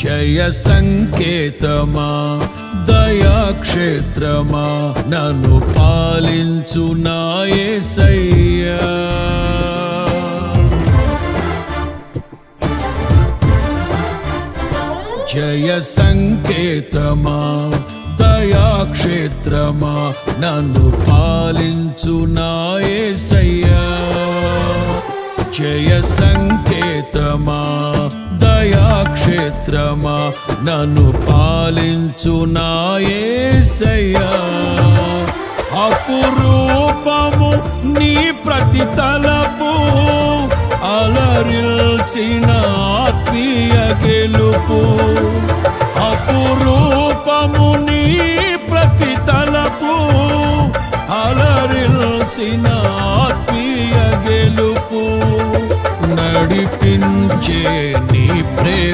జయ సంకేతమా దయాక్షేత్రమా నన్ను పాలించు నా యేసయ్యా. జయ సంకేతమా దయాక్షేత్రమా నన్ను పాలించు నా యేసయ్యా. జయ సంకేతమా దయాక్షేత్రమా నన్ను పాలించు నా యేసయ్యా. అపురూపము నీ ప్రతి తలపు అలరిల్చిన ఆత్మీయ గెలుపు. అపురూపము నీ ప్రతి తలపు అలరిల్చిన ఆత్మీయ గెలుపు. నడిపించే నీ ప్రేమ